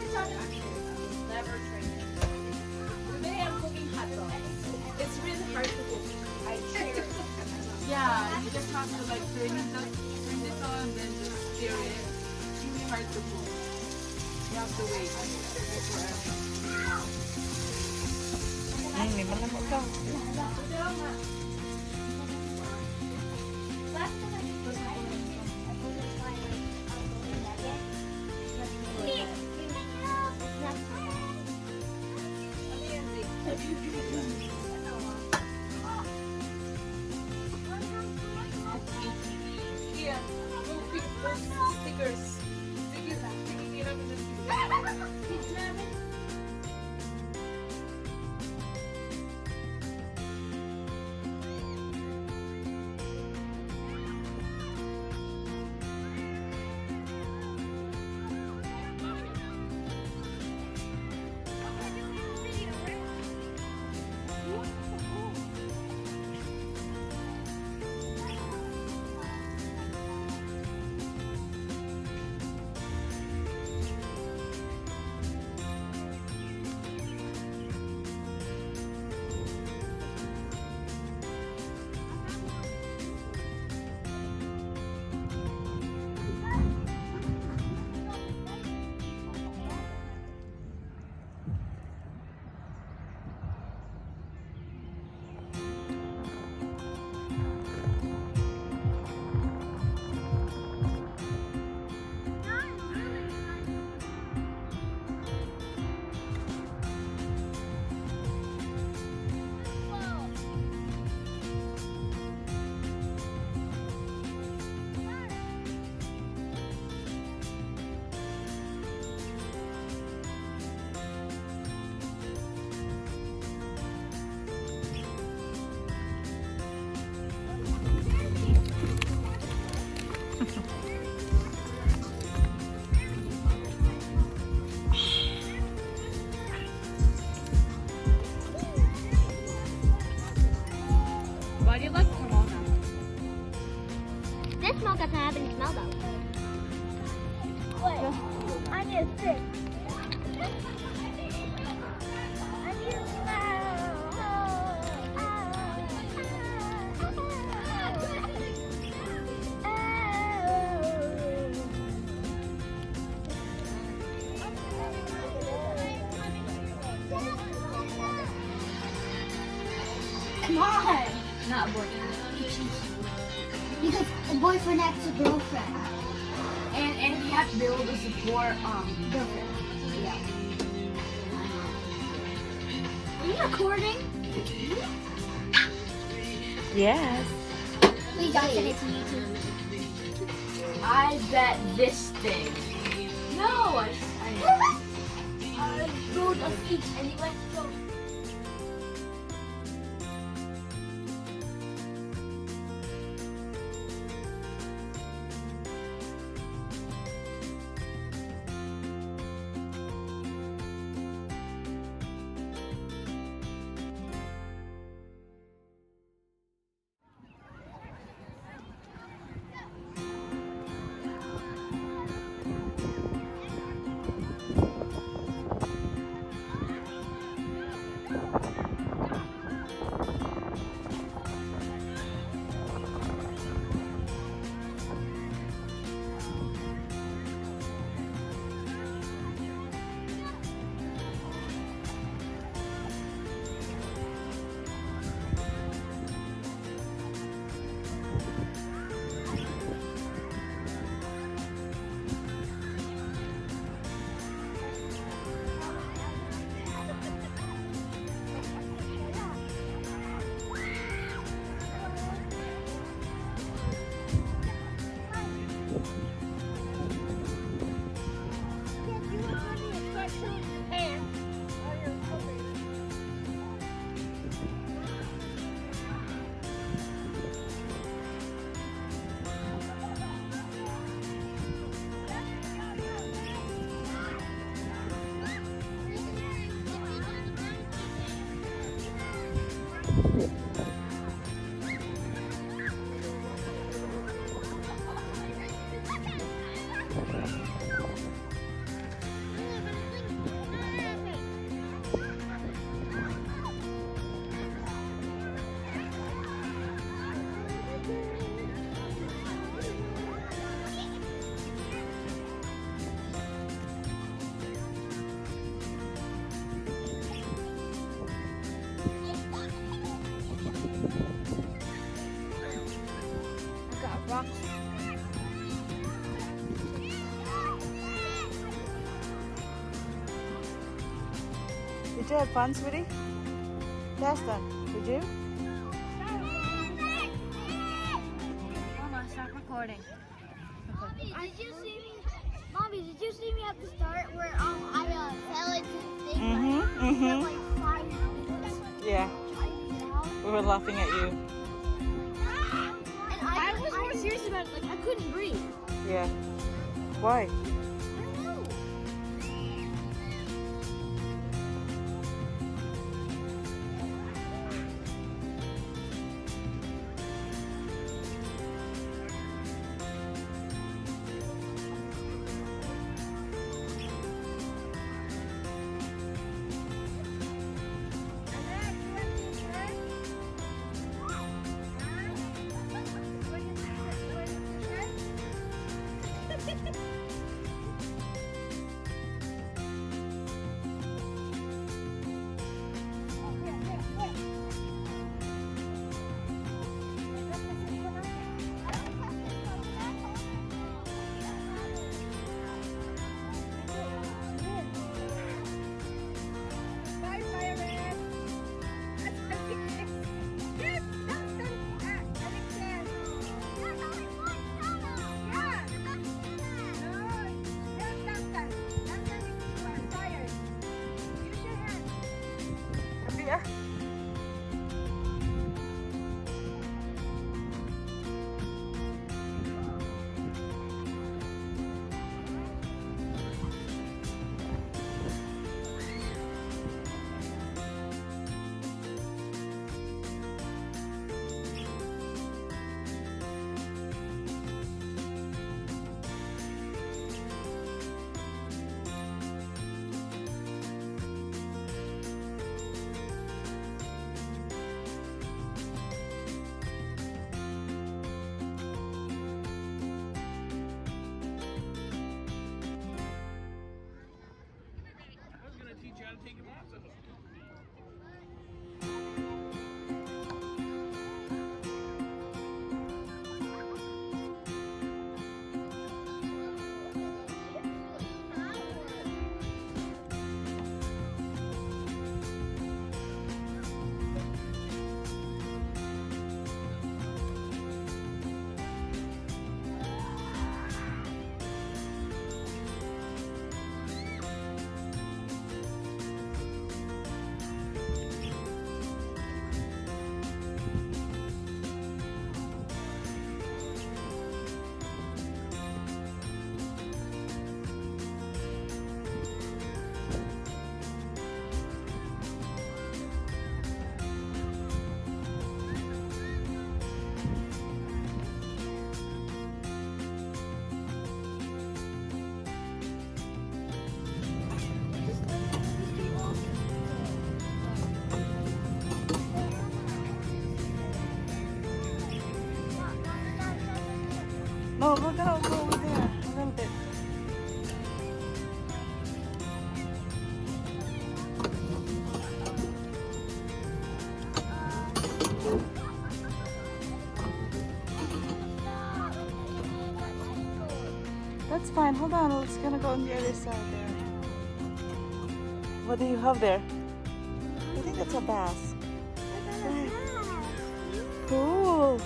Never tried it. Today I'm cooking hot dog. It's really hard to cook. I cheer. Yeah, you just have to like turn this on, then just stir it. It's really hard to cook. You have to wait forever. May malamok ka. Here, we'll pick those stickers. Sige, hirap na stickers. Why do you like Corona? This milk doesn't have any smell though. Wait, I need a stick. I need a Come on! Not boarding. Because a boyfriend acts a girlfriend. And you have to be able to support Girlfriend. yeah. Are you recording? Yes. Please don't send it to YouTube. I bet this thing. No, I wrote a speech and he went so. Did you have fun, sweetie? Destin, did you? Mama, stop recording. Did you see me, Mommy? Did you see me at the start where I fell into the thing? Mm-hmm. Like 5 minutes Yeah, trying to get out. we were laughing at you. And I was more serious about it. Like I couldn't breathe. Yeah. Why? I don't know. Happy ah? I was gonna teach you how to take him off the hook. No, we're gonna go over there a little bit. That's fine. Hold on. It's gonna go on the other side there. What do you have there? I think it's a bass. Cool.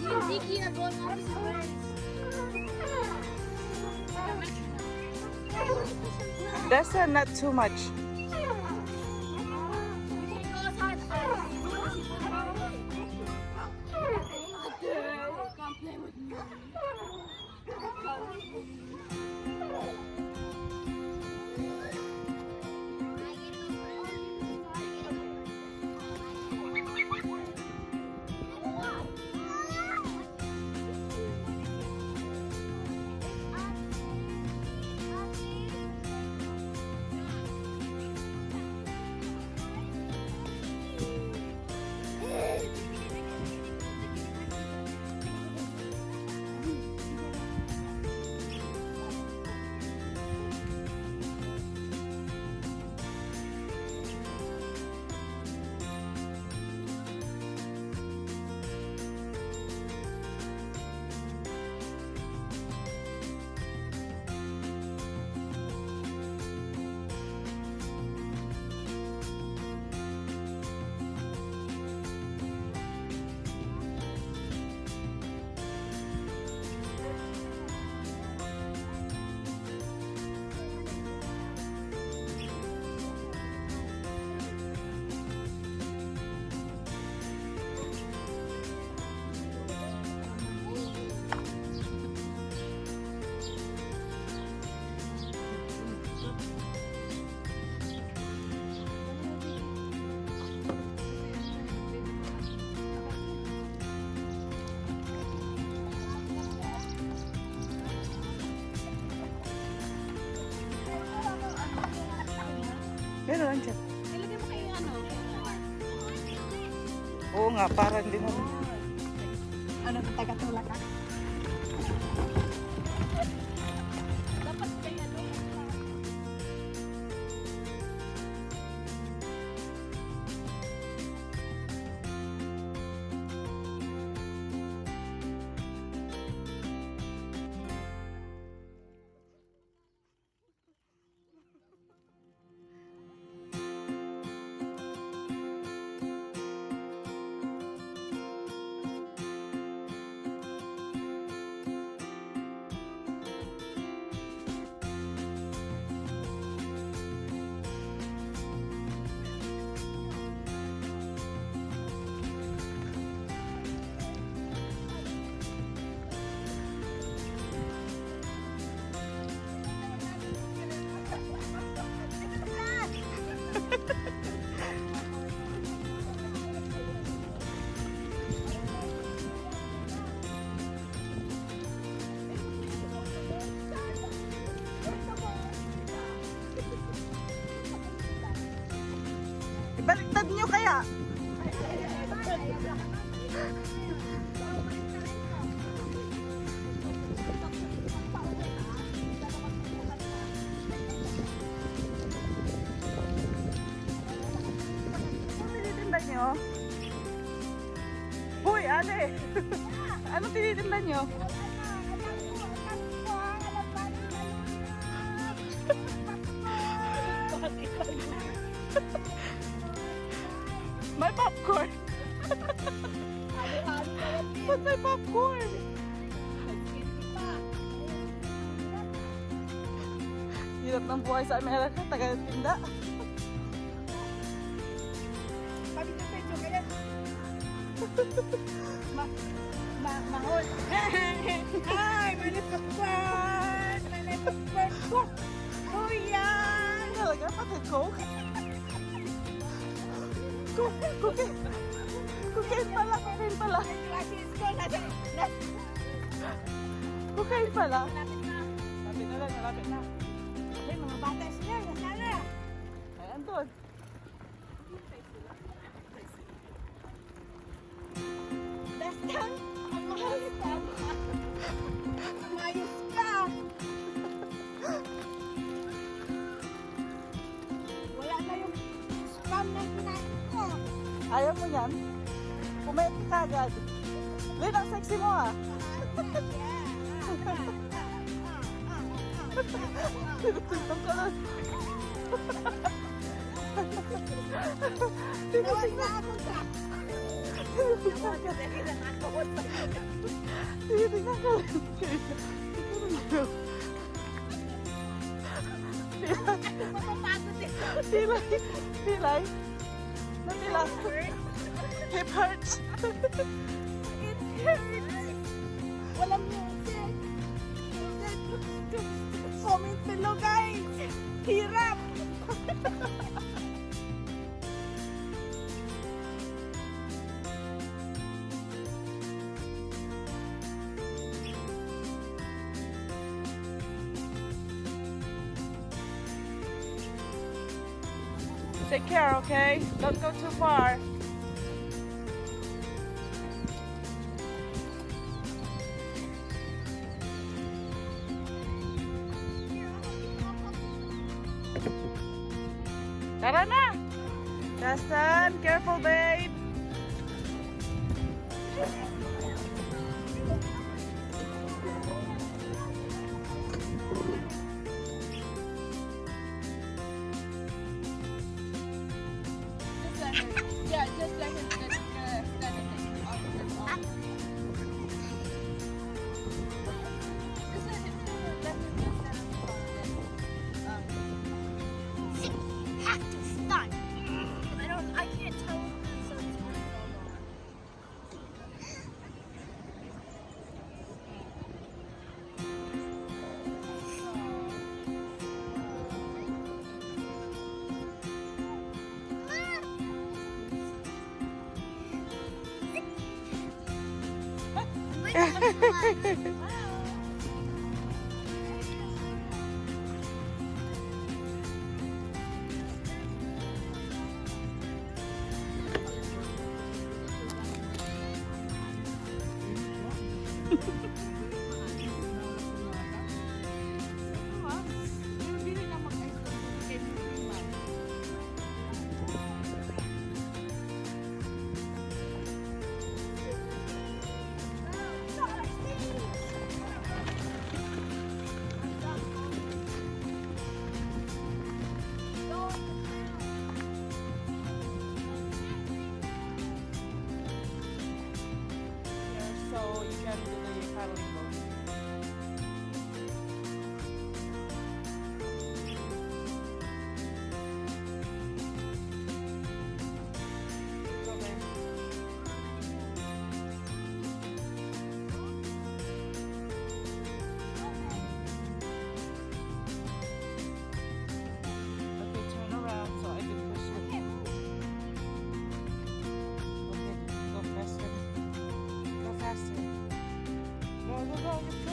Me and Ziki are going opposite ways. That's not too much. We can go as high as Come play with me. Oo nga, para hindi mo. Ano, taga-tulak ka? Dapat kaya doon. Ibaliktad nyo kaya. Ano tinitinda nyo? Uy, Ale! Ano tinitinda nyo? May popcorn! Ba't may popcorn? Hirap ng buhay sa Amerika, taga-tinda. Mahol. Ay, may popcorn! May popcorn ko! Oh, yan! Talaga, pati Coke. Cocaine pala, cocaine pala. Cocaine pala. Lapit na lang, lapit na. Ay, mga bata sila, nasana. Ay, andun. Dastan, ang mahal ka. Umayos ka. Wala na yung spam na kinain ko. Ayaw mo yan? Pumeti ka agad. Lin, ang sexy mo ah. Tinutingnan ka lang. Tinawas na ako ka. Tinitingnan ka lang. Mapapagod eh. Pilay. Pilay. Napila. Hip hurts. It hurts. Walang music. Comment below, guys. Hirap. Take care, okay? Don't go too far. Tara na! Justin, careful, babe. Yeah, just like it's Stuck. I can't tell. So it's So you can do the paddling boat. Okay. Okay, turn around so I can push you. Okay, go faster. Go faster. Go, go, go, just go.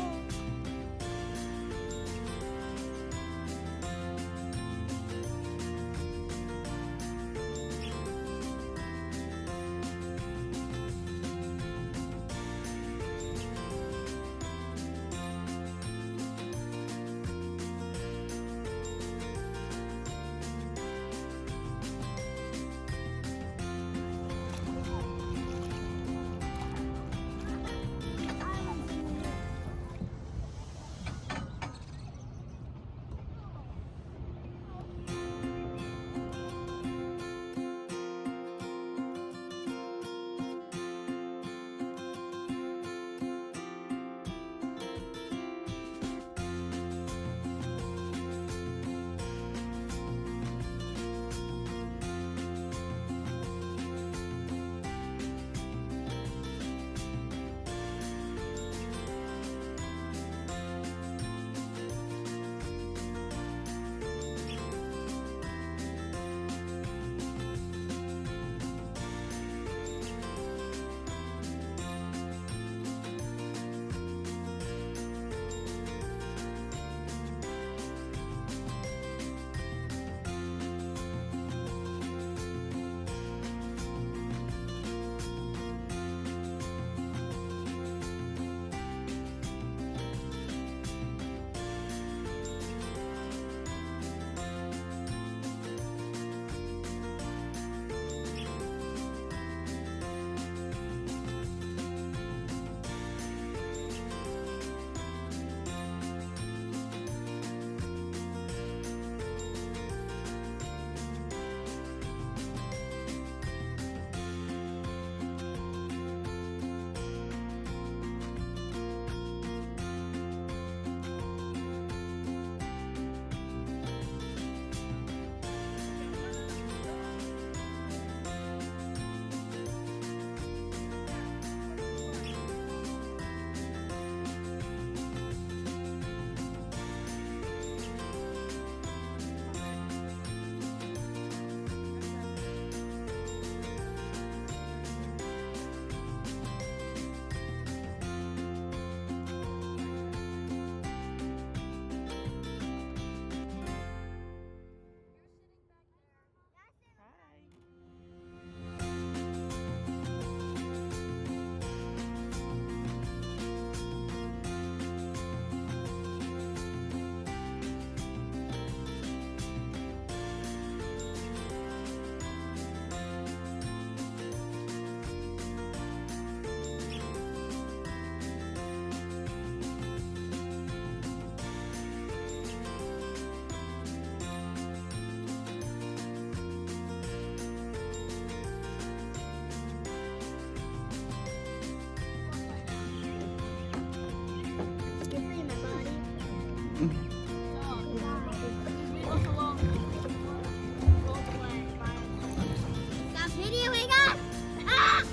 Stop videoing us! Ah!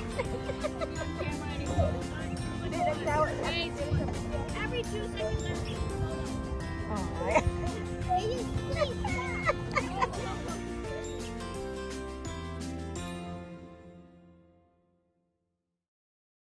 Every 2 seconds. Oh, Please, please.